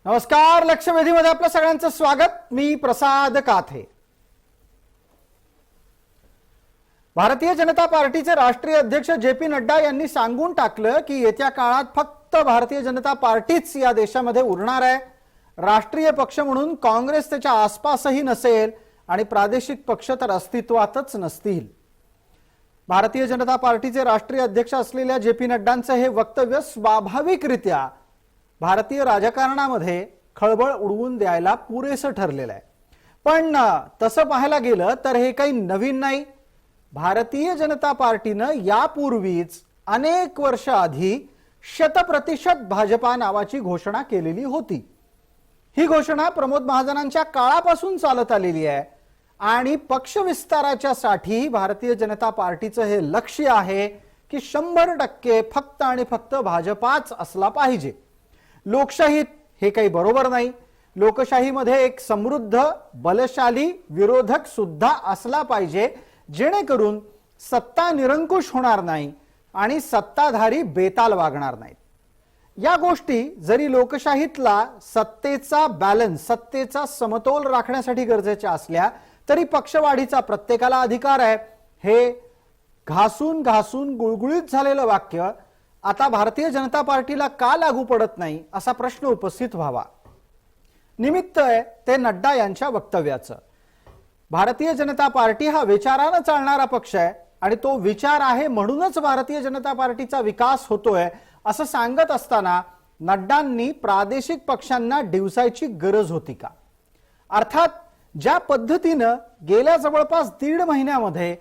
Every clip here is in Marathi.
नमस्कार, लक्षवेधीमध्ये आपलं सगळ्यांचं स्वागत। मी प्रसाद काथे। भारतीय जनता पार्टीचे राष्ट्रीय अध्यक्ष जे.पी. नड्डा यांनी सांगून टाकलं की येत्या काळात फक्त भारतीय जनता पार्टीच या देशामध्ये उरणार आहे। राष्ट्रीय पक्ष म्हणून काँग्रेस त्याच्या आसपासही नसेल आणि प्रादेशिक पक्ष तर अस्तित्वातच नसतील। भारतीय जनता पार्टीचे राष्ट्रीय अध्यक्ष असलेल्या जे.पी. नड्डांचं हे वक्तव्य स्वाभाविकरित्या भारतीय राजकारणामध्ये खळबळ उडवून द्यायला पुरेसं ठरलेलं आहे। पण तसं पाहायला गेलं तर हे काही नवीन नाही। भारतीय जनता पार्टीनं यापूर्वीच अनेक वर्ष आधी 100% भाजपा नावाची घोषणा केलेली होती। ही घोषणा प्रमोद महाजनांच्या काळापासून चालत आलेली आहे आणि पक्ष विस्ताराच्यासाठी भारतीय जनता पार्टीचं हे लक्ष्य आहे की 100% फक्त आणि फक्त भाजपाच असला पाहिजे। लोकशाहीत हे काही बरोबर नाही। लोकशाहीमध्ये एक समृद्ध बलशाली विरोधक सुद्धा असला पाहिजे, जेणेकरून सत्ता निरंकुश होणार नाही आणि सत्ताधारी बेताल वागणार नाहीत। या गोष्टी जरी लोकशाहीतला सत्तेचा बॅलन्स, सत्तेचा समतोल राखण्यासाठी गरजेच्या असल्या तरी पक्षवाढीचा प्रत्येकाला अधिकार आहे। हे घासून घासून गुळगुळीत झालेलं वाक्य आता भारतीय जनता पार्टीला का लागू पडत नाही असा प्रश्न उपस्थित व्हावा। निमित्त आहे ते नड्डा यांच्या वक्तव्याचं। भारतीय जनता पार्टी हा विचारानं चालणारा पक्ष आहे आणि तो विचार आहे म्हणूनच भारतीय जनता पार्टीचा विकास होतोय असं सांगत असताना नड्डांनी प्रादेशिक पक्षांना डिवसायची गरज होती का? अर्थात ज्या पद्धतीनं गेल्या जवळपास 1.5 महिन्यामध्ये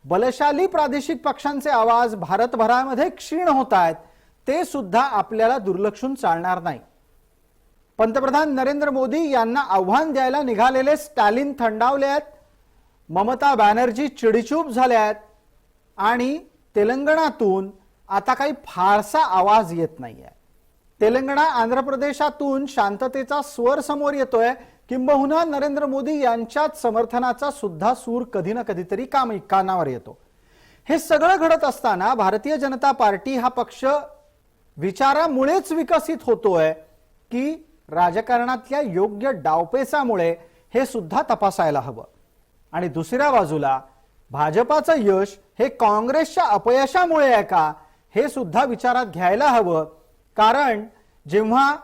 बलशाली प्रादेशिक पक्षांचे आवाज भारतभरामध्ये क्षीण होत आहेत, ते सुद्धा आपल्याला दुर्लक्षून चालणार नाही। पंतप्रधान नरेंद्र मोदी यांना आव्हान द्यायला निघालेले स्टॅलिन थंडावले आहेत, ममता बॅनर्जी चिडीचूप झाल्या आहेत आणि तेलंगणातून आता काही फारसा आवाज येत नाहीये। तेलंगणा आंध्र प्रदेशातून शांततेचा स्वर समोर येतोय, किंबहुना नरेंद्र मोदी यांच्याच समर्थनाचा सुद्धा सूर कधी ना कधीतरी कानावर येतो। हे सगळं घडत असताना भारतीय जनता पार्टी हा पक्ष विचारामुळेच विकसित होतोय की राजकारणातल्या योग्य डावपेचामुळे हे सुद्धा तपासायला हवं। आणि दुसऱ्या बाजूला भाजपाचं यश हे काँग्रेसच्या अपयशामुळे आहे का हे सुद्धा विचारात घ्यायला हवं। कारण जेव्हा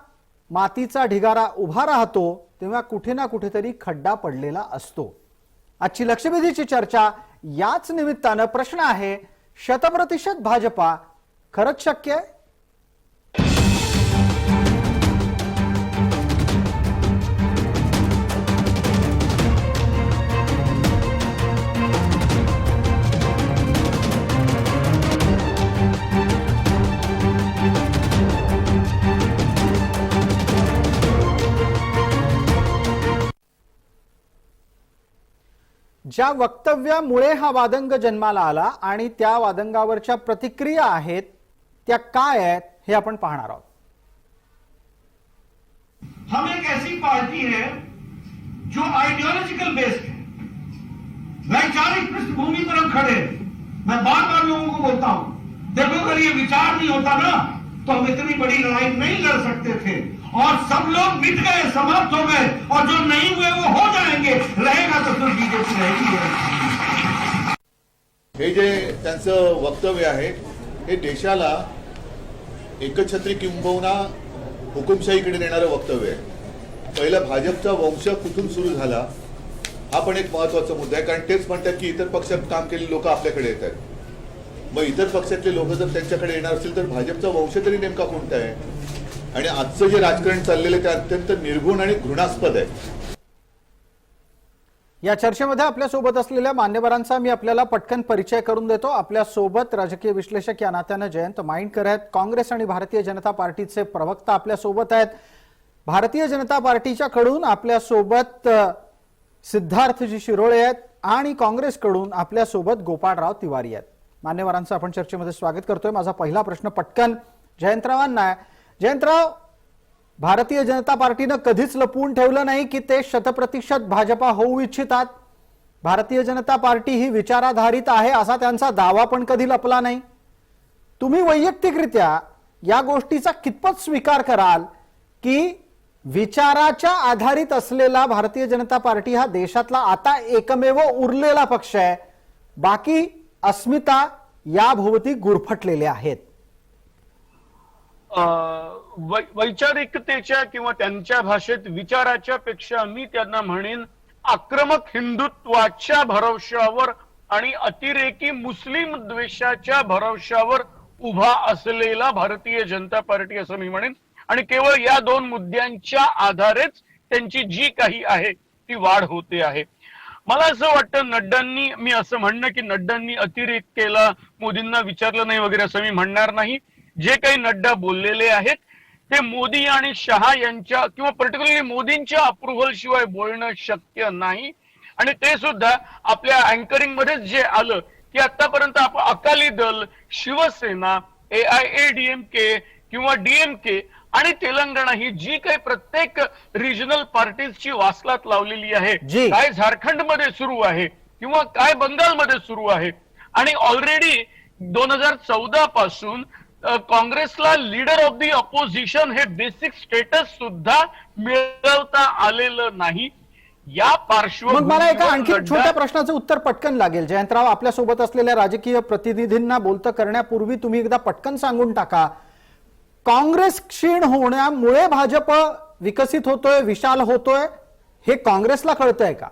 मातीचा ढिगारा उभा राहतो तेव्हा कुठे ना कुठेतरी खड्डा पडलेला असतो। आजची लक्षवेधीची चर्चा याच निमित्तानं प्रश्न आहे, 100% भाजपा खरंच शक्य आहे? ज्या वक्तव्यामुळे हा वादंग जन्माला आला आणि त्या वादंगावरच्या प्रतिक्रिया आहेत त्या काय आहेत हे आपण पाहणार आहोत। हम एक ऐसी पार्टी है जो आइडियोलॉजिकल बेस्ड है, वैचारिक पृष्ठभूमि पर हम खड़े हैं। मैं बार बार लोगों को बोलता हूं, देखो अगर ये विचार नहीं होता ना तो हम इतनी बड़ी लड़ाई नहीं लड़ सकते थे और सब लोग मिट गए, समाप्त हो गए और जो नहीं हुए वो हो जाएंगे। रहेगा तो फिर बीजेपी रहेगी। हे जे त्यांचं वक्तव्य आहे हे देशाला एकछत्री किंबहुना हुकुमशाहीकडे नेणारं वक्तव्य आहे। पहिलं भाजपचा वंश कुठून सुरू झाला हा पण एक महत्त्वाचा मुद्दा आहे, कारण तेच म्हणतात की इतर पक्षात काम केलेले लोक आपल्याकडे येतात। मग इतर पक्षातले लोक जर त्यांच्याकडे येणार असतील तर भाजपचा वंश तरी नेमका कोणता आहे? आणि आजचं जे राजकारण चाललेलं ते अत्यंत निर्गुण आणि घृणास्पद आहे। या चर्चेमध्ये आपल्या सोबत असलेल्या मान्यवरांचा मी आपल्याला पटकन परिचय करून देतो। आपल्या सोबत राजकीय विश्लेषक या नात्यानं जयंत माइंडकर आहेत, काँग्रेस आणि भारतीय जनता पार्टीचे प्रवक्ता आपल्या सोबत आहेत। भारतीय जनता पार्टीच्याकडून आपल्या सोबत सिद्धार्थजी शिरोळे आहेत आणि काँग्रेसकडून आपल्या सोबत गोपाळराव तिवारी आहेत। मान्यवरांचं आपण चर्चेमध्ये स्वागत करतोय। माझा पहिला प्रश्न पटकन जयंतरावांना आहे। जयंतराव, भारतीय जनता पार्टीनं कधीच लपवून ठेवलं नाही की ते 100% भाजपा होऊ इच्छितात। भारतीय जनता पार्टी ही विचाराधारित आहे असा त्यांचा दावा पण कधी लपला नाही। तुम्ही वैयक्तिकरित्या या गोष्टीचा कितपत स्वीकार कराल की विचाराच्या आधारित असलेला भारतीय जनता पार्टी हा देशातला आता एकमेव उरलेला पक्ष आहे. बाकी अस्मिता या भोवती गुरफटलेले आहेत. वैचारिकतेच्या किंवा त्यांच्या भाषेत विचाराच्या पेक्षा मी त्यांना म्हणेन आक्रमक हिंदुत्वाच्या भरवशावर आणि अतिरेकी मुस्लिम द्वेषाच्या भरवशावर उभा असलेला भारतीय जनता पार्टी असं मी म्हणेन. आणि केवळ या दोन मुद्द्यांच्या आधारेच त्यांची जी काही आहे ती वाढ होते आहे. मला असं वाटतं नड्डांनी, मी असं म्हणणं की नड्डांनी अतिरेक केला, मोदींना विचारलं नाही वगैरे असं मी म्हणणार नाही. जे काही नड्डा बोललेले आहेत ते मोदी आणि शहा यांच्या किंवा पर्टिक्युलरली मोदींच्या अप्रुव्हल शिवाय बोलणं शक्य नाही. आणि ते सुद्धा आपल्या अँकरिंग मध्येच जे आलं की आतापर्यंत आपण अकाली दल, शिवसेना, AIADMK किंवा DMK आणि तेलंगणा ही जी काही प्रत्येक रिजनल पार्टीजची वासलात लावलेली आहे, काय झारखंडमध्ये सुरू आहे किंवा काय बंगालमध्ये सुरू आहे, आणि ऑलरेडी 2014 पासून काँग्रेसला लीडर ऑफ द ऑपोजिशन हे बेसिक स्टेटस सुद्धा मिळवता आलेलं नाही. या पार्श्वभूमीवर मग मला एका आणखी छोट्या प्रश्नाचं उत्तर पटकन लागेल. जयंतराव, आपल्या सोबत असलेल्या राजकीय प्रतिनिधींना बोलतं करण्यापूर्वी तुम्ही एकदा पटकन सांगून टाका, काँग्रेस क्षीण होण्यामुळे भाजप विकसित होतोय, विशाल होतोय, हे काँग्रेसला कळतंय का?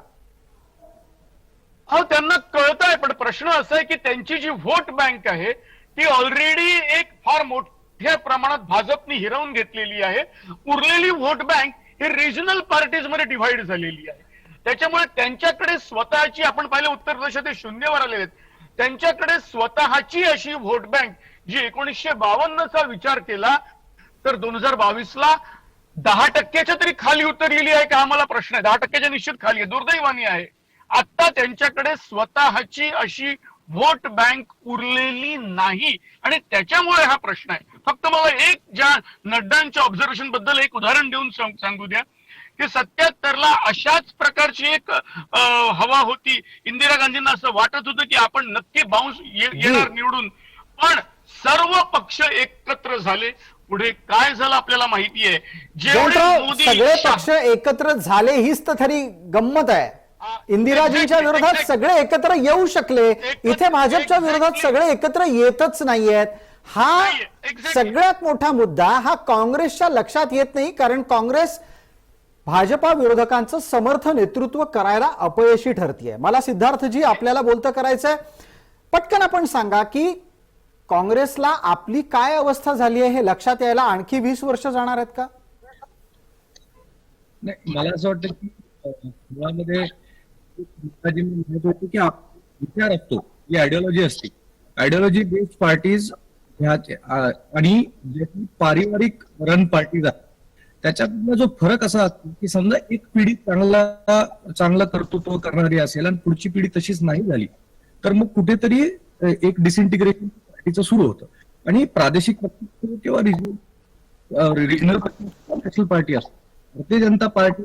हो, त्यांना कळतंय. पण प्रश्न असा आहे की त्यांची जी व्होट बँक आहे ती ऑलरेडी एक फार मोठ्या प्रमाणात भाजपने हिरावून घेतलेली आहे. उरलेली व्होट बँक ही रिजनल पार्टीज मध्ये डिव्हाइड झालेली आहे. त्याच्यामुळे त्यांच्याकडे स्वतःची, आपण पाहिलं उत्तर प्रदेशात ते शून्यवर आलेले आहेत, त्यांच्याकडे स्वतःची अशी व्होट बँक जी 1952चा विचार केला तर 2022ला 10% तरी खाली उतरलेली आहे का, आम्हाला प्रश्न आहे. 10% निश्चित खाली आहे, दुर्दैवानी आहे. आता त्यांच्याकडे स्वतःची अशी व्होट बँक उरलेली नाही आणि त्याच्यामुळे हा प्रश्न आहे. फक्त मला एक ज्या नड्डांच्या ऑब्झर्वेशन बद्दल एक उदाहरण देऊन सांगू द्या की 77ला अशाच प्रकारची एक हवा होती. इंदिरा गांधींना असं वाटत होतं की आपण नक्की बाउन्स येणार निवडून, पण सर्व पक्ष एकत्र झाले. पुढे काय झालं आपल्याला माहिती आहे. जेवढे सगळे पक्ष एकत्र झाले हीच तर खरी गंमत आहे. इंदिराजींच्या विरोधात सगळे एकत्र येऊ शकले, इथे भाजपच्या विरोधात सगळे एकत्र येतच नाहीयेत. हा सगळ्यात मोठा मुद्दा हा काँग्रेसच्या लक्षात येत नाही, कारण काँग्रेस भाजपा विरोधकांचं समर्थ नेतृत्व करायला अपयशी ठरतीये. मला सिद्धार्थजी आपल्याला बोलतं करायचंय, पटकन आपण सांगा की काँग्रेसला आपली काय अवस्था झाली आहे हे लक्षात यायला आणखी 20 वर्ष जाणार आहेत का? नाही, मला असं वाटतं की मुळामध्ये की विचार असतो, ही आयडिओलॉजी असते. आयडिओलॉजी बेस्ड पार्टीज आणि पारिवारिक रन पार्टीज आहेत, त्याच्यातला जो फरक असा असतो की समजा एक पिढी चांगलं कर्तृत्व करणारी असेल आणि पुढची पिढी तशीच नाही झाली तर मग कुठेतरी एक डिसइंटिग्रेशन पार्टीचं सुरू होतं. आणि प्रादेशिक पक्ष किंवा रिजनल नॅशनल पार्टी असते, भारतीय जनता पार्टी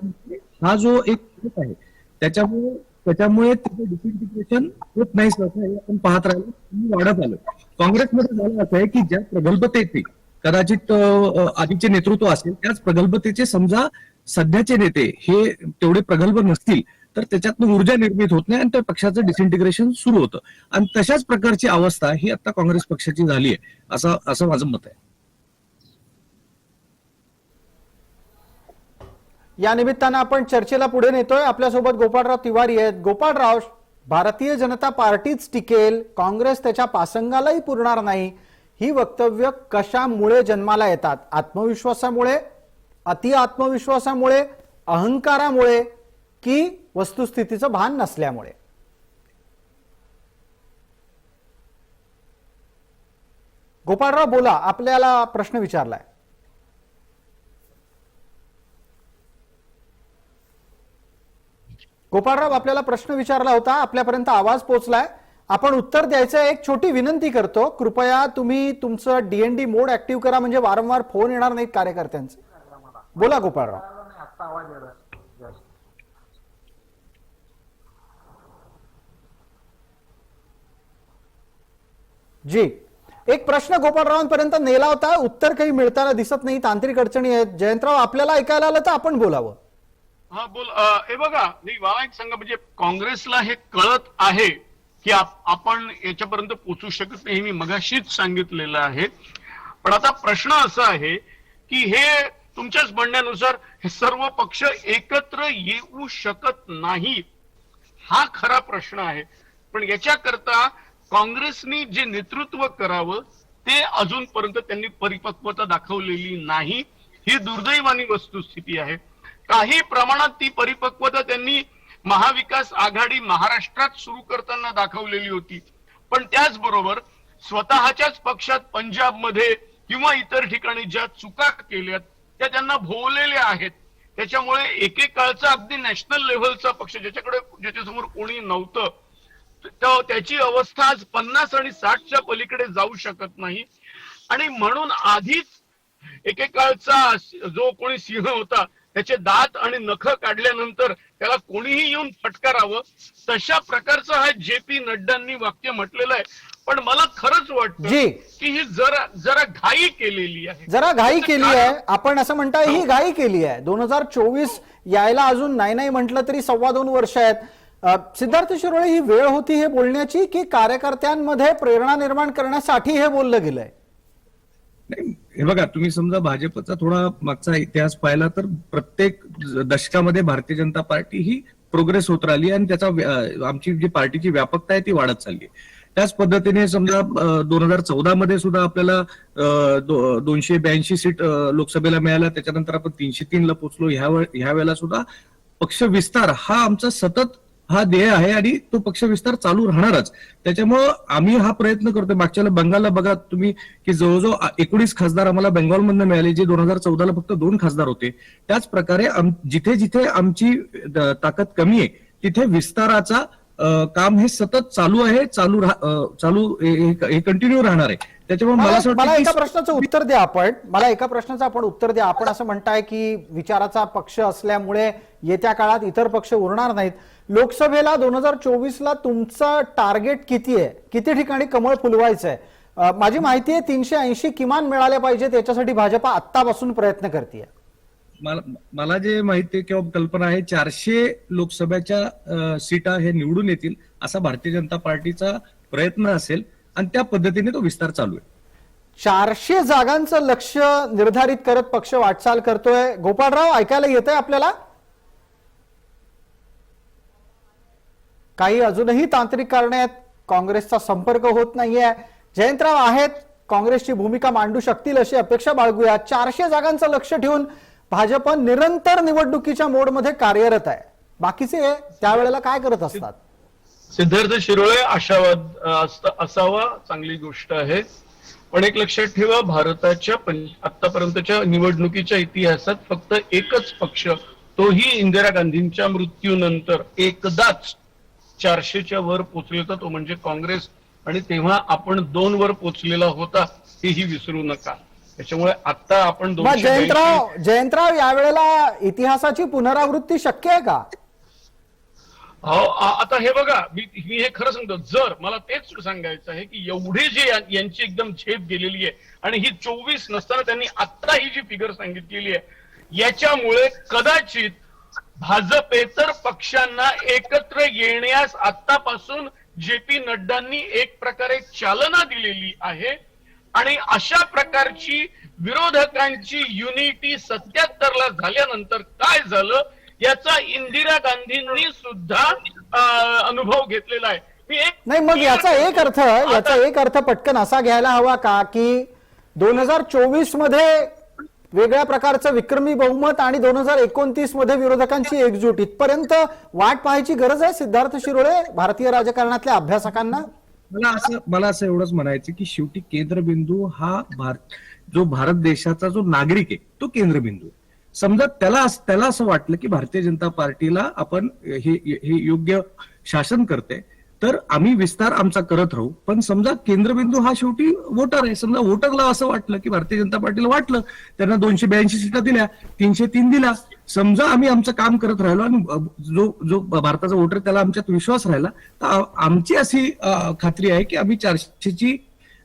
हा जो एक फरक आहे त्याच्यामुळे तिथे डिसइंटिग्रेशन होत नाही हे आपण पाहत राहिलो, वाढत आलं. काँग्रेसमध्ये झालं असं आहे की ज्या प्रगल्भतेचे कदाचित आधीचे नेतृत्व असेल त्याच प्रगल्भतेचे समजा सध्याचे नेते हे तेवढे प्रगल्भ नसतील तर त्याच्यातनं ऊर्जा निर्मित होत नाही आणि त्या पक्षाचं डिसइंटिग्रेशन सुरू होतं. आणि तशाच प्रकारची अवस्था ही आता काँग्रेस पक्षाची झाली आहे असं माझं मत आहे. या निमित्तानं आपण चर्चेला पुढे नेतोय. आपल्यासोबत गोपाळराव तिवारी आहेत. गोपाळराव, भारतीय जनता पार्टीच टिकेल, काँग्रेस त्याच्या पासंगालाही पुरणार नाही, ही वक्तव्य कशामुळे जन्माला येतात? आत्मविश्वासामुळे, अति आत्मविश्वासामुळे, अहंकारामुळे की वस्तुस्थितीचं भान नसल्यामुळे? गोपाळराव बोला, आपल्याला प्रश्न विचारलाय. गोपाळराव, आपल्याला प्रश्न विचारला होता, आपल्यापर्यंत आवाज पोहोचलाय, आपण उत्तर द्यायचं. एक छोटी विनंती करतो, कृपया तुम्ही तुमचं DND मोड ऍक्टिव्ह करा, म्हणजे वारंवार फोन येणार नाहीत कार्यकर्त्यांचे. बोला गोपाळराव. जी, एक प्रश्न गोपाळरावांपर्यंत नेला होता, उत्तर काही मिळताना दिसत नाही, तांत्रिक अडचणी आहेत. जयंतराव, आपल्याला ऐकायला आलं तर आपण बोलावं. हा बोल. हे बघा, मी मला एक सांगा, म्हणजे काँग्रेसला हे कळत आहे की आपण याच्यापर्यंत पोहोचू शकत नाही, हे मी मगाशीच सांगितलेलं आहे. पण आता प्रश्न असा आहे की हे तुमच्याच म्हणण्यानुसार हे सर्व पक्ष एकत्र येऊ शकत नाही, हा खरा प्रश्न आहे. पण याच्याकरता काँग्रेसनी जे नेतृत्व करावं ते अजूनपर्यंत त्यांनी परिपक्वता दाखवलेली नाही, ही दुर्दैवानी वस्तुस्थिती आहे. काही प्रमाणात ती परिपक्वता त्यांनी महाविकास आघाडी महाराष्ट्रात सुरू करताना दाखवलेली होती. पण त्याचबरोबर स्वतःच्याच पक्षात पंजाबमध्ये किंवा इतर ठिकाणी ज्या चुका केल्यात त्या त्यांना भोवलेल्या आहेत. त्याच्यामुळे एकेकाळचा अगदी नॅशनल लेव्हलचा पक्ष ज्याच्यासमोर कोणी नव्हतं, त्याची अवस्था आज 50 आणि 60च्या पलीकडे जाऊ शकत नाही. आणि म्हणून आधीच एकेकाळचा जो कोणी सिंह होता त्याचे दात आणि नख काढल्यानंतर त्याला कोणीही येऊन फटकारावं, तशा प्रकारचं हा जे.पी. नड्डांनी वाक्य म्हटलेलं आहे. पण मला खरंच वाटतं की ही जरा घाई केलेली आहे, जरा घाई केली आहे. आपण असं म्हणताय ही घाई केली आहे. 2024 यायला अजून नाही म्हटलं तरी 2.25 वर्ष आहेत. सिद्धार्थ शिरोळे, ही वेळ होती हे बोलण्याची की कार्यकर्त्यांमध्ये प्रेरणा निर्माण करण्यासाठी हे बोललं गेलंय? नाही, हे बघा, तुम्ही समजा भाजपचा थोडा मागचा इतिहास पाहिला तर प्रत्येक दशकामध्ये भारतीय जनता पार्टी ही प्रोग्रेस होत राहिली आणि त्याचा आमची जी पार्टीची व्यापकता आहे ती वाढत चालली. त्याच पद्धतीने समजा 2014 मध्ये सुद्धा आपल्याला 282 सीट लोकसभेला मिळाल्या, त्याच्यानंतर आपण 303 ला पोहोचलो. ह्या वेळेला सुद्धा पक्ष विस्तार हा आमचा सतत हा ध्येय आहे आणि तो पक्ष विस्तार चालू राहणारच. त्याच्यामुळं आम्ही हा प्रयत्न करतोय. मागच्या बंगालला बघा तुम्ही की जवळजवळ 19 खासदार आम्हाला बेंगॉलमधून मिळाले, जे 2014ला फक्त 2 खासदार होते. त्याच प्रकारे जिथे जिथे आमची ताकद कमी आहे तिथे विस्ताराचा काम हे सतत चालू आहे, चालू हे कंटिन्यू राहणार आहे. त्याच्यामुळे मला एका प्रश्नाचं उत्तर द्या आपण. मला एका प्रश्नाचं आपण उत्तर द्या. आपण असं म्हणताय की विचाराचा पक्ष असल्यामुळे येत्या काळात इतर पक्ष उरणार नाहीत. लोकसभेला 2024ला तुमचं टार्गेट किती आहे? किती ठिकाणी कमळ फुलवायचं आहे? माझी माहिती आहे 380 किमान मिळाल्या पाहिजे, त्याच्यासाठी भाजपा आत्तापासून प्रयत्न करते. मला जे माहिती आहे किंवा कल्पना आहे 400 लोकसभेच्या सीटा हे निवडून येतील असा भारतीय जनता पार्टीचा प्रयत्न असेल आणि त्या पद्धतीने तो विस्तार चालू आहे. 400 जागांचं लक्ष निर्धारित करत पक्ष वाटचाल करतोय. गोपाळराव, ऐकायला येतंय आपल्याला? काही अजूनही तांत्रिक कारणे आहेत, काँग्रेसचा संपर्क होत नाहीये. जयंतराव आहेत, काँग्रेसची भूमिका मांडू शकतील अशी अपेक्षा बाळगूया. 400 जागांचं लक्ष ठेवून भाजप निरंतर निवडणुकीच्या मोडमध्ये कार्यरत आहे. बाकीचे त्यावेळेला काय करत असतात? सिद्धार्थ शिरोळे आशावाद असावा, चांगली गोष्ट आहे. पण एक लक्षात ठेवा, भारताच्या आतापर्यंतच्या निवडणुकीच्या इतिहासात फक्त एकच पक्ष, तोही इंदिरा गांधींच्या मृत्यूनंतर एकदाच 400च्या वर पोचलेला, तो म्हणजे काँग्रेस. आणि तेव्हा आपण 2 वर पोचलेला होता, हेही विसरू नका. त्याच्यामुळे आता आपण जयंतराव, यावेळेला इतिहासाची पुनरावृत्ती शक्य आहे का? आता हे बघा, मी हे खरं सांगतो, जर मला तेच सांगायचं आहे की एवढे जे यांची एकदम झेप गेलेली आहे आणि ही 24 नसताना त्यांनी आता ही जी फिगर सांगितलेली आहे, याच्यामुळे कदाचित भाजपेतर पक्षांना एकत्र येण्यास आतापासून जे.पी. नड्डांनी एक प्रकारे चालना दिलेली आहे. आणि अशा प्रकारची विरोधकांची युनिटी 77 ला झाल्यानंतर काय झालं याचा इंदिरा गांधींनी सुद्धा अनुभव घेतलेला आहे. नाही, मग याचा एक अर्थ पटकन असा घ्यायला हवा का की 2024 मध्ये वेगळ्या प्रकारचं विक्रमी बहुमत आणि 2029 मध्ये विरोधकांची एकजूट, इथपर्यंत वाट पाहायची गरज आहे सिद्धार्थ शिरोळे भारतीय राजकारणातल्या अभ्यासकांना? मला असं एवढंच म्हणायचं की शेवटी केंद्रबिंदू हा जो भारत देशाचा जो नागरिक आहे तो केंद्रबिंदू. समजा त्याला असं वाटलं की भारतीय जनता पार्टीला आपण हे योग्य शासन करते तर आम्ही विस्तार आमचा करत राहू. पण समजा केंद्रबिंदू हा शेवटी वोटर आहे. समजा वोटरला असं वाटलं की भारतीय जनता पार्टीला वाटलं, त्यांना 282 सीटा दिल्या, 303 दिला, समजा आम्ही आमचं काम करत राहिलो आणि जो भारताचा वोटर त्याला आमच्यात विश्वास राहिला, तर आमची अशी खात्री आहे की आम्ही 400ची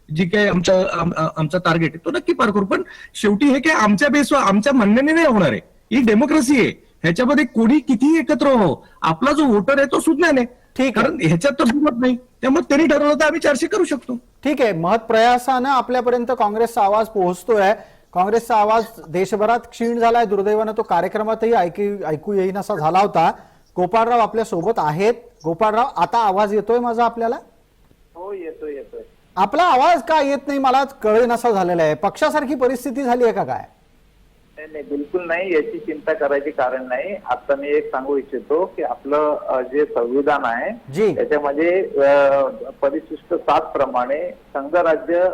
जी काही आमचा टार्गेट आहे तो नक्की पार करू. पण शेवटी हे काय आमच्या बेसवर आमच्या म्हणण्याने नाही होणार आहे. ही डेमोक्रेसी आहे. ह्याच्यामध्ये कोणी कितीही एकत्र हो, आपला जो वोटर आहे तो सुज्ञान आहे. ठीक आहे. कारण ह्याच्यात तर सुरुवात नाही, त्यामुळे त्यांनी ठरवलं तर आम्ही 400 करू शकतो. ठीक आहे, महत् प्रयासानं आपल्यापर्यंत काँग्रेसचा आवाज पोहोचतोय. काँग्रेसचा आवाज देशभरात क्षीण झालाय. दुर्दैवानं तो कार्यक्रमातही ऐकू येईनासा झाला होता. गोपाळराव आपल्या सोबत आहेत. गोपाळराव, आता आवाज येतोय माझा आपल्याला? हो, येतोय. आपला आवाज का येत नाही मला कळेनासा झालेला आहे. पक्षासारखी परिस्थिती झाली आहे का काय? नाही, बिलकुल नाही. याची चिंता करायची कारण नाही. आता मी एक सांगू इच्छितो की आपलं जे संविधान आहे जी. त्याच्यामध्ये परिशिष्ट 7 प्रमाणे संघराज्य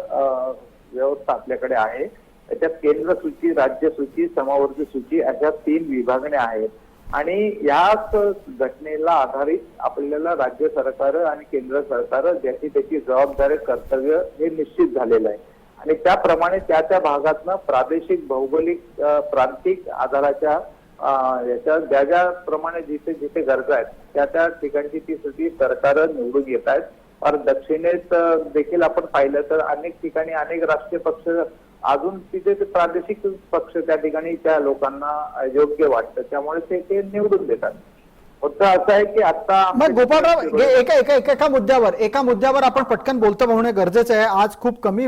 व्यवस्था आपल्याकडे आहे. त्याच्यात केंद्र सूची, राज्य सूची, समवर्ती सूची अशा 3 विभागण्या आहेत. आणि याच घटनेला आधारित आपल्याला राज्य सरकार आणि केंद्र सरकार ज्याची त्याची जबाबदारी, कर्तव्य हे निश्चित झालेलं आहे. आणि त्याप्रमाणे त्या भागातनं प्रादेशिक, भौगोलिक, प्रांतिक आधाराच्या याच्या ज्याप्रमाणे जिथे जिथे गरजा आहेत त्या ठिकाणची ती स्थिती सरकार निवडून येत आहेत. और दक्षिणेत देखील आपण पाहिलं तर अनेक ठिकाणी अनेक राष्ट्रीय पक्ष अजून तिथे ते प्रादेशिक पक्ष त्या ठिकाणी त्या लोकांना योग्य वाटतं, त्यामुळे ते निवडून देतात. फक्त असं आहे की आता मग गोपाळराव, एका मुद्द्यावर आपण पटकन बोलतो होणे गरजेचं आहे. आज खूप कमी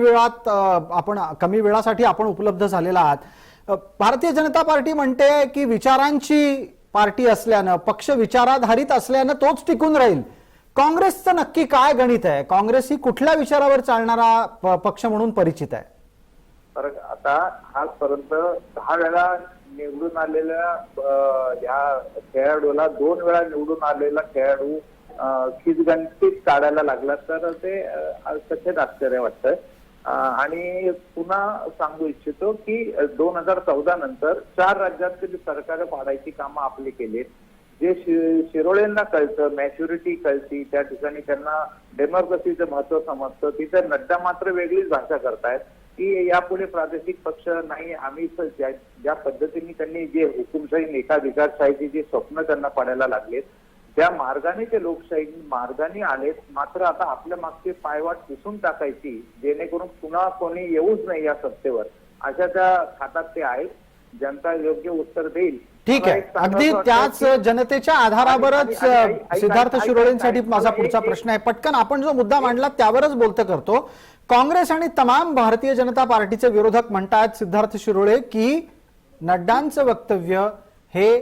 वेळासाठी आपण उपलब्ध झालेला आहात. भारतीय जनता पार्टी म्हणते की विचारांची पार्टी असल्यानं, पक्ष विचाराधारित असल्यानं तोच टिकून राहील. काँग्रेसचं नक्की काय गणित आहे? काँग्रेस ही कुठल्या विचारावर चालणारा पक्ष म्हणून परिचित आहे? आता आजपर्यंत 10 वेळा निवडून आलेल्या या खेळाडूला 2 वेळा निवडून आलेला खेळाडू खिचगणतीत काढायला लागला तर ते सचेत आश्चर्य वाटतं. आणि पुन्हा सांगू इच्छितो की 2014 नंतर 4 राज्यातील सरकार पाडायची कामं आपली केलीत. जे शिरोळेंना कळतं, मॅच्युरिटी कळती, त्या ठिकाणी त्यांना डेमोक्रेसीचं महत्व समजतं, तिथे नड्डा मात्र वेगळीच भाषा करतायत की यापुढे प्रादेशिक पक्ष नाही. आम्ही ज्या पद्धतीने त्यांनी जे हुकुमशाही, एकाधिकारशाहीची जे स्वप्न त्यांना पाडायला लागलेत त्या मार्गाने ते लोकशाही मार्गाने आलेत. मात्र आता आपल्या मागचे पायवाट पुसून टाकायची, जेणेकरून पुन्हा कोणी येऊच नाही या सत्तेवर, अशा त्या खात्यात ते आहेत. जनता योग्य उत्तर देईल. ठीक आहे, अगदी त्याच जनतेच्या आधारावरच सिद्धार्थ शिरोळेंसाठी माझा पुढचा प्रश्न आहे. पटकन आपण जो मुद्दा मांडला त्यावरच बोलतं करतो. काँग्रेस आणि तमाम भारतीय जनता पार्टीचे विरोधक म्हणतात सिद्धार्थ शिरोळे की नड्डांचं वक्तव्य हे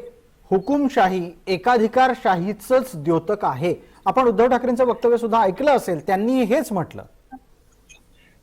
हुकुमशाही, एकाधिकारशाहीचंच द्योतक आहे. आपण उद्धव ठाकरेंचं वक्तव्य सुद्धा ऐकलं असेल, त्यांनी हेच म्हटलं.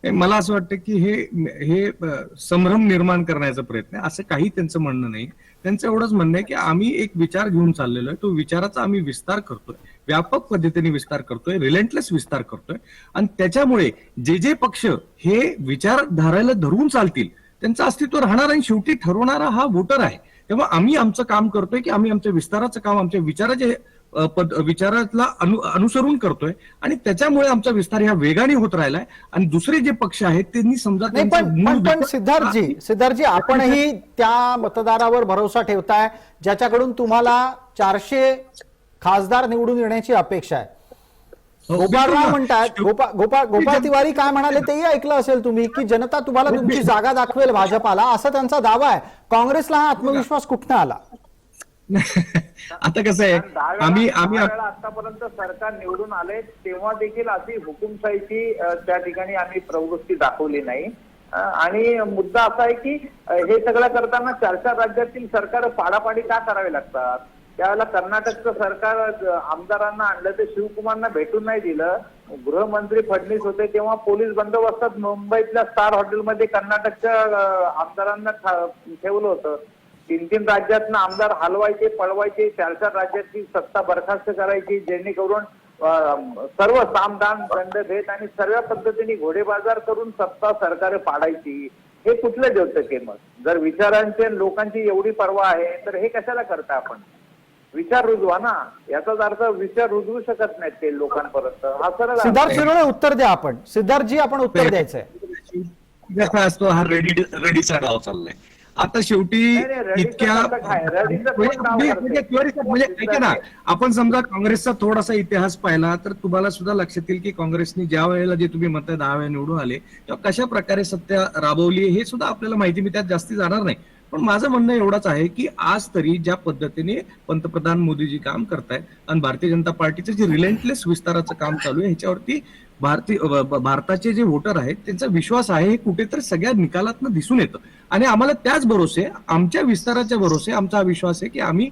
मला असं वाटतं की हे संभ्रम निर्माण करण्याचा प्रयत्न आहे, असं काही त्यांचं म्हणणं नाही. त्यांचं एवढंच म्हणणं आहे की आम्ही एक विचार घेऊन चाललेलो आहे, तो विचाराचा आम्ही विस्तार करतोय, व्यापक पद्धतीने विस्तार करतोय, रिलेंटलेस विस्तार करतोय. आणि त्याच्यामुळे जे पक्ष हे विचारधाराला धरून चालतील त्यांचं अस्तित्व राहणार आणि शेवटी ठरवणारा हा वोटर आहे. तेव्हा आम्ही आमचं काम करतोय की आम्ही आमच्या विस्ताराचं काम आमच्या विचाराला अनुसरून करतोय आणि त्याच्यामुळे आमचा विस्तार ह्या वेगाने होत राहिलाय. आणि दुसरे जे पक्ष आहेत त्यांनी समजा पण सिद्धार्थजी आपणही त्या मतदारावर भरोसा ठेवताय ज्याच्याकडून तुम्हाला 400 खासदार निवडून येण्याची अपेक्षा आहे. गोपाळराव म्हणतात, गोपाळ तिवारी काय म्हणाले तेही ऐकलं असेल तुम्ही की जनता तुम्हाला तुमची जागा दाखवेल भाजपाला, असा त्यांचा दावा आहे. काँग्रेसला हा आत्मविश्वास कुठनं आला? आता कसं आहे, आम्ही आतापर्यंत सरकार निवडून आले तेव्हा देखील अशी हुकुमशाहीची त्या ठिकाणी आम्ही प्रवृत्ती दाखवली नाही. आणि मुद्दा असा आहे की हे सगळं करताना 4 राज्यातील सरकार पाडापाडी का करावे लागतात? त्यावेळेला कर्नाटकचं सरकार आमदारांना आणलं ते शिवकुमारना भेटून नाही दिलं. गृहमंत्री फडणवीस होते तेव्हा पोलीस बंदोबस्तात मुंबईतल्या स्टार हॉटेलमध्ये कर्नाटकच्या आमदारांना ठेवलं होतं. 3 राज्यातनं आमदार हलवायचे, पळवायचे, 4 राज्याची सत्ता बरखास्त करायची, जेणेकरून सर्व सामदान दंडभेद आणि सर्व पद्धतीने घोडेबाजार करून सत्ता सरकार पाडायची. हे कुठलं द्योतक आहे? मग जर विचारांचे लोकांची एवढी पर्वा आहे तर हे कशाला करता आपण? विचार रुजवा ना, याचाच अर्थ विचार रुजवू शकत नाहीत ते लोकांपर्यंत. हा सरळ सिद्धार्थ शिरोळे उत्तर द्या. आपण सिद्धार्थजी आपण उत्तर द्यायचंय. कसा असतो, हा रेडीचा डाव चाललाय. आता शेवटी नाही, रडीचं इतक्या कसं काय? रडीचं कोण नाव म्हणजे करतंय? म्हणजे ऐका ना, आपण समजा काँग्रेसचा थोडासा इतिहास पाहिला तर तुम्हाला सुद्धा लक्षात येईल की काँग्रेसने ज्या वेळेला जे तुम्ही म्हणताय 10 वेळा निवडून आले तेव्हा कशा प्रकारे सत्ता राबवली हे सुद्धा आपल्याला माहिती, मी त्यात जास्ती जाणार नाही. पण माझं म्हणणं एवढंच आहे की आज तरी ज्या पद्धतीने पंतप्रधान मोदीजी काम करतायत आणि भारतीय जनता पार्टीचं जे रिलेंटलेस विस्ताराचं काम चालू आहे ह्याच्यावरती भारताचे जे वोटर आहेत त्यांचा विश्वास आहे हे कुठेतरी सगळ्या निकालातनं दिसून येतं. आणि आम्हाला त्याच भरोसे, आमच्या विस्ताराच्या भरोसे आमचा हा विश्वास आहे की आम्ही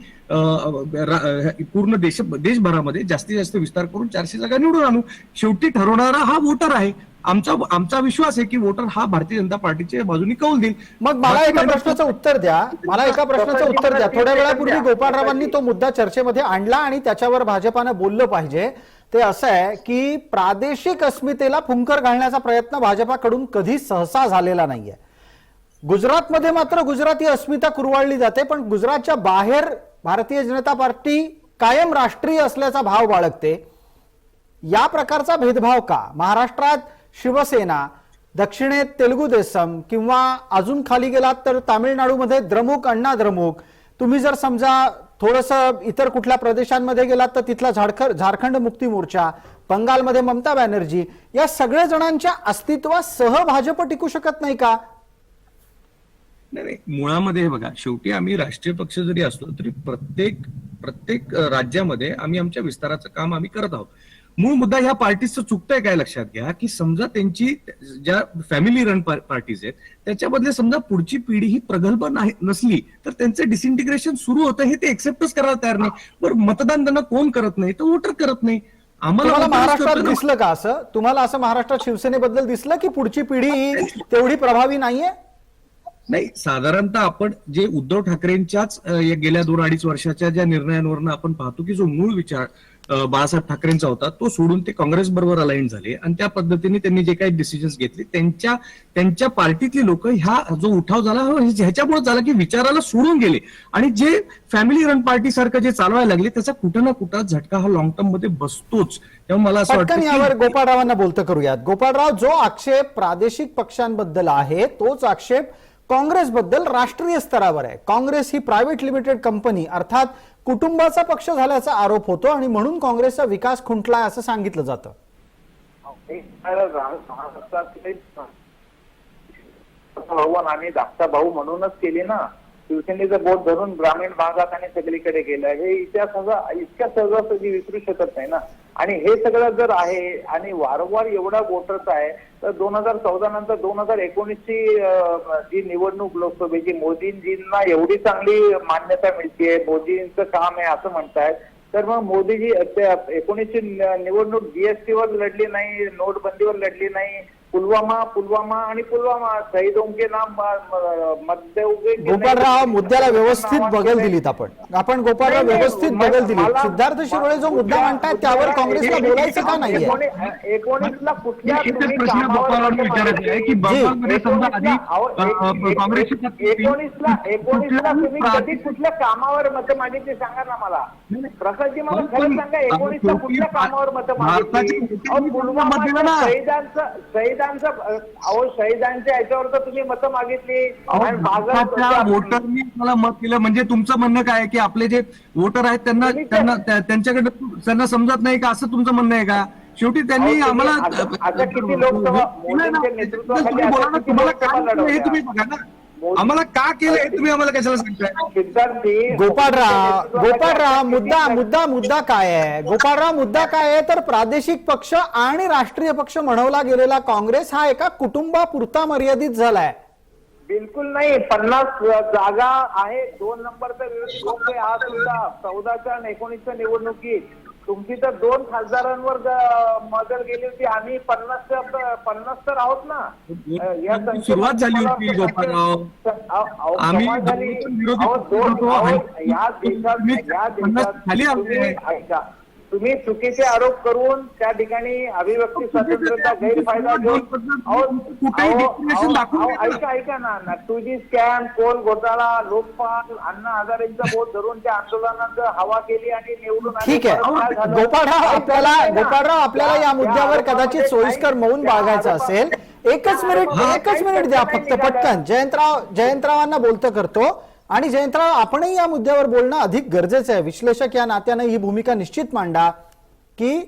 पूर्ण देशभरामध्ये जास्तीत जास्त विस्तार करून 400 जागा निवडून आणू. शेवटी ठरवणारा हा वोटर आहे. आमचा विश्वास आहे की वोटर हा भारतीय जनता पार्टीच्या बाजूने कौल देईल. मग मला एका प्रश्नाचं उत्तर द्या, थोड्या वेळापूर्वी गोपाळरावांनी तो मुद्दा चर्चेमध्ये आणला आणि त्याच्यावर भाजपानं बोललं पाहिजे. ते असं आहे की प्रादेशिक अस्मितेला फुंकर घालण्याचा प्रयत्न भाजपाकडून कधी सहसा झालेला नाहीये. गुजरातमध्ये मात्र गुजराती अस्मिता कुरवाळली जाते, पण गुजरातच्या बाहेर भारतीय जनता पार्टी कायम राष्ट्रीय असल्याचा भाव बाळगते. या प्रकारचा भेदभाव का? महाराष्ट्रात शिवसेना, दक्षिणेत तेलुगू देसम किंवा अजून खाली गेलात तर तामिळनाडूमध्ये द्रमुक, अण्णा द्रमुक, तुम्ही जर समजा थोडंसं इतर कुठल्या प्रदेशांमध्ये गेलात तर तिथला झारखंड मुक्ती मोर्चा, बंगालमध्ये ममता बॅनर्जी, या सगळ्या जणांच्या अस्तित्वासह भाजप टिकू शकत नाही का? नाही, मुळामध्ये हे बघा, शेवटी आम्ही राष्ट्रीय पक्ष जरी असलो तरी प्रत्येक राज्यामध्ये आम्ही आमच्या विस्ताराचं काम आम्ही करत आहोत. मूळ मुद्दा ह्या पार्टीचं चुकतंय काय लक्षात घ्या की समजा त्यांची ज्या फॅमिली रन पार्टीज आहेत त्याच्याबद्दल समजा पुढची पिढी ही प्रगल्भ नसली तर त्यांचं डिसइंटिग्रेशन सुरू होतं हे ते एक्सेप्टच करायला तयार नाही. बरं, मतदान त्यांना कोण करत नाही तर वोटर करत नाही. तुम्हाला महाराष्ट्रात दिसलं का असं? तुम्हाला असं महाराष्ट्रात शिवसेनेबद्दल दिसलं की पुढची पिढी ही तेवढी प्रभावी नाहीये? नाही, साधारणतः आपण जे उद्धव ठाकरेंच्याच गेल्या 2-2.5 वर्षाच्या ज्या निर्णयांवरनं आपण पाहतो की जो मूळ विचार बाळासाहेब ठाकरेंचा होता तो सोडून ते काँग्रेस बरोबर अलाइन झाले आणि त्या पद्धतीने त्यांनी जे काही डिसिजन्स घेतले त्यांच्या पार्टीतली लोक ह्या जो उठाव झाला ह्याच्यामुळे झाला की विचाराला सोडून गेले आणि जे फॅमिली रन पार्टी सारखं जे चालवायला लागले त्याचा कुठं ना कुठं झटका हा लॉंग टर्म मध्ये बसतोच. तेव्हा मला असं वाटतं यावर गोपाळरावांना बोलतं करूयात. गोपाळराव, जो आक्षेप प्रादेशिक पक्षांबद्दल आहे तोच आक्षेप काँग्रेसबद्दल राष्ट्रीय स्तरावर आहे. काँग्रेस ही प्रायव्हेट लिमिटेड कंपनी अर्थात कुटुंबाचा पक्ष झाल्याचा आरोप होतो आणि म्हणून काँग्रेसचा विकास खुंटलाय असं सांगितलं जातं. आणि धाकटा भाऊ म्हणूनच केली ना, शिवसेनेचं बोट धरून ग्रामीण भागात आणि सगळीकडे गेलं. हे इतिहास इतक्या सहजासहजी विसरू शकत नाही ना. आणि हे सगळं जर आहे आणि वारंवार एवढा वोटर्स आहे तर 2014 नंतर 2019ची जी निवडणूक लोकसभेची मोदींजींना एवढी चांगली मान्यता मिळते, मोदींचं काम आहे असं म्हणतायत, तर मग मोदीजी 19ची निवडणूक जीएसटीवर लढली नाही, नोटबंदीवर लढली नाही, पुलवामा शहीदों के नाम मध्य. गोपाळराव, मुद्द्याला व्यवस्थित बगल दिलीत आपण गोपाळराव व्यवस्थित बगल दिलीत. सिद्धार्थ शिरोळे जो मुद्दा म्हणतायत त्यावर काँग्रेसला बोलायचं का नाहीये? 19ला कुठल्या तुम्ही कधी कुठल्या कामावर मतं मागितली सांगा ना मला. प्रसादजी मला खरं सांगा, 19ला कुठल्या कामावर मतं मागितली? शहीदांच्या याच्यावर तर तुम्ही मतं मागितली. वोटरनी मला मत केलं म्हणजे तुमचं म्हणणं काय की आपले जे वोटर आहेत त्यांच्याकडे त्यांना समजत नाही का असं तुमचं म्हणणं आहे का? शेवटी त्यांनी आम्हाला किती लोकसभा तुम्हाला काय हे तुम्ही बघा ना, आम्हाला का केलं हे तुम्ही आम्हाला कशाला सांगताय? गोपाळराव, मुद्दा काय आहे? गोपाळराव, मुद्दा काय आहे तर प्रादेशिक पक्ष आणि राष्ट्रीय पक्ष म्हणवला गेलेला काँग्रेस हा एका कुटुंबापुरता मर्यादित झालाय. बिलकुल नाही. 50 जागा आहे. 2 नंबरचा विरोधी पक्ष आहे हा सुद्धा. 14च्या आणि 19च्या निवडणुकीत तुमची तर 2 खासदारांवर मदत गेली होती. आम्ही 50 तर आहोत ना. सुरुवात झाली होती गोपाळराव, आम्ही या देशात तुम्ही चुकीचे आरोप करून त्या ठिकाणी अभिव्यक्ती स्वातंत्र्याचा गैरफायदा घेऊन ऐका ना, 2G स्कॅम, कोल घोटाळा, लोकपाल, अण्णा हजारेंचा बोट धरून त्या आंदोलनात हवा केली आणि निवडून. ठीक आहे गोपाळराव, आपल्याला या मुद्द्यावर कदाचित सोयीस्कर मौन बाळगायचं असेल. एकच मिनिट द्या फक्त पटकन. जयंतरावांना बोलतं करतो. आणि जयंतराव, आपणही या मुद्द्यावर बोलणं अधिक गरजेचं आहे. विश्लेषक या नात्यानं ही भूमिका निश्चित मांडा की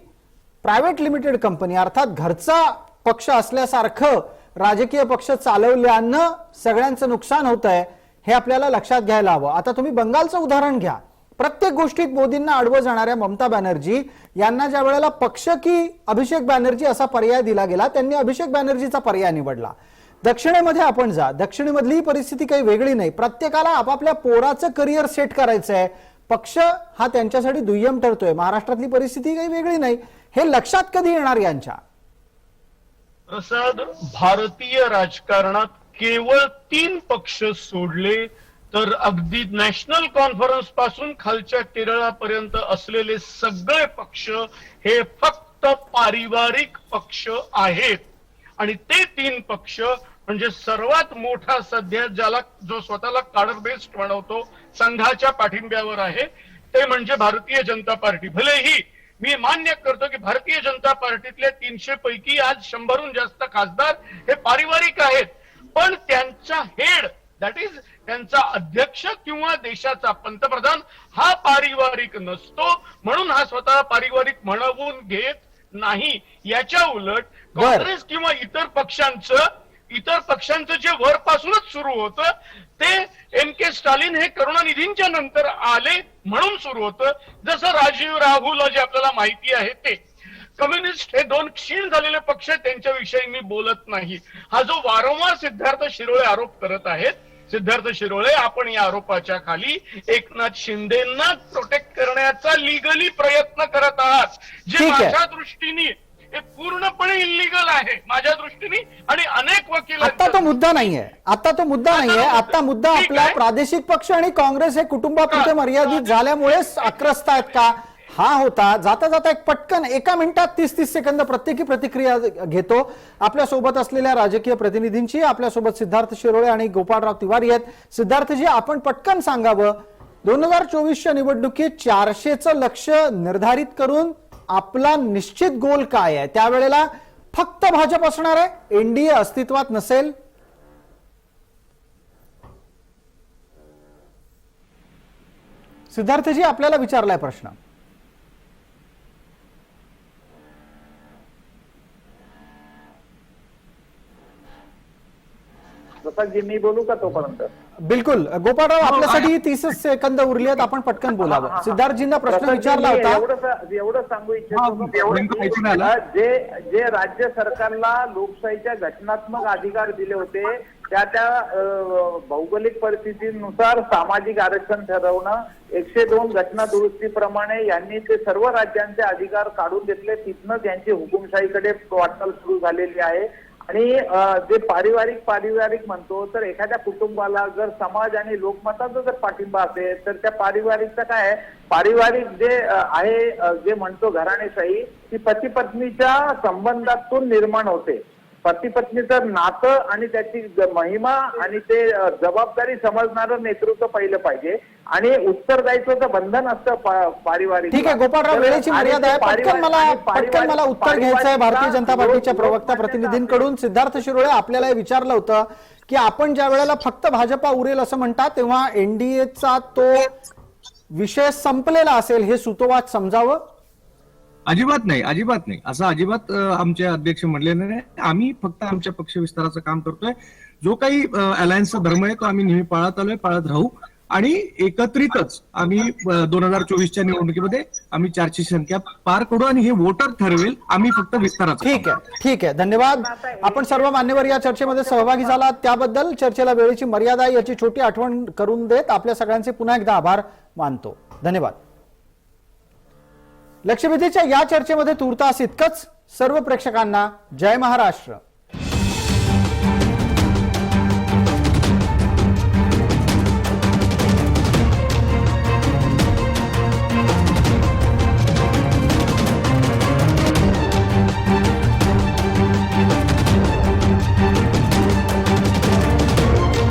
प्रायव्हेट लिमिटेड कंपनी अर्थात घरचा पक्ष असल्यासारखं राजकीय पक्ष चालवल्यानं सगळ्यांचं नुकसान होत आहे, हे आपल्याला लक्षात घ्यायला हवं. आता तुम्ही बंगालचं उदाहरण घ्या. प्रत्येक गोष्टीत मोदींना अडवं जाणाऱ्या ममता बॅनर्जी यांना ज्या वेळेला पक्ष की अभिषेक बॅनर्जी असा पर्याय दिला गेला, त्यांनी अभिषेक बॅनर्जीचा पर्याय निवडला. दक्षिणेमध्ये आपण जा, दक्षिणेमधली परिस्थिती काही वेगळी नाही. प्रत्येकाला आपापल्या पोराचं करिअर सेट करायचं आहे. पक्ष हा त्यांच्यासाठी दुय्यम ठरतोय. महाराष्ट्रातली परिस्थिती काही वेगळी नाही. हे लक्षात कधी येणार यांच्या? प्रसाद, भारतीय राजकारणात केवळ 3 पक्ष सोडले तर अगदी नॅशनल कॉन्फरन्स पासून खालच्या केरळापर्यंत असलेले सगळे पक्ष हे फक्त पारिवारिक पक्ष आहेत. आणि ते 3 पक्ष म्हणजे सर्वात मोठा सध्या जो स्वतःला कॅडर बेस्ड म्हणवतो, संघाच्या पाठिंब्यावर आहे, ते म्हणजे भारतीय जनता पार्टी. भलेही मी मान्य करतो की भारतीय जनता पार्टीतल्या 300 पैकी आज 100हून जास्त खासदार हे पारिवारिक आहेत, पण त्यांचा हेड दॅट इज त्यांचा अध्यक्ष किंवा देशाचा पंतप्रधान हा पारिवारिक नसतो. म्हणून हा स्वतः पारिवारिक म्हणवून घेत नाही. याच्या उलट काँग्रेस किंवा इतर पक्षांचं जे वरपासूनच सुरू होतं ते M.K. स्टॅलिन हे करुणानिधींच्या नंतर आले म्हणून सुरू होतं. जसं राजीव, राहुल जे आपल्याला माहिती आहे ते कम्युनिस्ट हे 2 क्षीण झालेले पक्ष, त्यांच्याविषयी मी बोलत नाही. हा जो वारंवार सिद्धार्थ शिरोळे आरोप करत आहेत, सिद्धार्थ शिरोळे आपण या आरोपाच्या खाली एकनाथ शिंदेना प्रोटेक्ट करण्याचा लिगली प्रयत्न करत आहात, जे माझ्या दृष्टीने हे पूर्णपणे इल्लीगल आहे माझ्या दृष्टीने. आणि अनेक वकील आता तो मुद्दा नाहीये. आता मुद्दा आपला प्रादेशिक पक्ष आणि काँग्रेस हे कुटुंबापुरते मर्यादित झाल्यामुळेच आक्रस्त आहेत का, हा होता. जाता जाता एक पटकन 1 मिनिटात 30 सेकंद प्रत्येकी प्रतिक्रिया घेतो आपल्या सोबत असलेल्या राजकीय प्रतिनिधींची. आपल्यासोबत सिद्धार्थ शिरोळे आणि गोपाळराव तिवारी आहेत. सिद्धार्थजी, आपण पटकन सांगावं, 2024च्या निवडणुकीत 400चं लक्ष्य निर्धारित करून आपला निश्चित गोल काय आहे? त्यावेळेला फक्त भाजप असणार आहे, एनडीए अस्तित्वात नसेल? सिद्धार्थजी, आपल्याला विचारलाय प्रश्न. प्रसादजी, मी बोलू का तोपर्यंत? बिलकुल गोपाळराव, आपल्यासाठी 30 सेकंद उरली आहेत, आपण पटकन बोलावं. सिद्धार्थजींना प्रश्न विचारला होता. एवढं सांगू इच्छितो, जे राज्य सरकारला लोकशाहीच्या घटनात्मक अधिकार दिले होते त्या भौगोलिक परिस्थितीनुसार सामाजिक आरक्षण ठरवणं, 102 घटना दुरुस्तीप्रमाणे यांनी ते सर्व राज्यांचे अधिकार काढून घेतले. तिथनं त्यांची हुकुमशाहीकडे वाटचाल सुरू झालेली आहे. आणि जे पारिवारिक म्हणतो, तर एखाद्या कुटुंबाला जर समाज आणि लोकमताचा जर पाठिंबा असेल तर त्या पारिवारिकचा काय आहे, पारिवारिक जे आहे जे म्हणतो घराणेशाही, ती पती पत्नीच्या संबंधातून निर्माण होते. पती पत्नीचं नातं आणि त्याची महिमा आणि ते जबाबदारी समजणारं नेतृत्व पहिलं पाहिजे आणि उत्तरदायित्वाचं बंधन असतं पारिवारिक. ठीक आहे गोपाळराव, वेळेची मर्यादा आहे. पटकन मला उत्तर घ्यायचं आहे भारतीय जनता पार्टीच्या प्रवक्ता प्रतिनिधींकडून. सिद्धार्थ शिरोळे, आपल्याला हे विचारलं होतं की आपण ज्या वेळेला फक्त भाजपा उरेल असं म्हणतात तेव्हा एनडीएचा तो विषय संपलेला असेल, हे सुतोवाच समजावं? अजिबात नाही. असं अजिबात आमचे अध्यक्ष म्हणले नाही. आम्ही फक्त आमच्या पक्ष विस्ताराचं काम करतोय. जो काही अलायन्सचा धर्म आहे तो आम्ही नेहमी पाळत आलोय, पाळत राहू. आणि एकत्रितच आम्ही 2024च्या निवडणुकीमध्ये आम्ही 400ची संख्या पार करू आणि हे वोटर ठरवेल. आम्ही फक्त विस्ताराचं. ठीक आहे. धन्यवाद. आपण सर्व मान्यवर या चर्चेमध्ये सहभागी झाला त्याबद्दल. चर्चेला वेळेची मर्यादा याची छोटी आठवण करून देत आपल्या सगळ्यांचे पुन्हा एकदा आभार मानतो. धन्यवाद. लक्षवेधीच्या या चर्चेमध्ये तूर्तास इतकंच. सर्व प्रेक्षकांना जय महाराष्ट्र.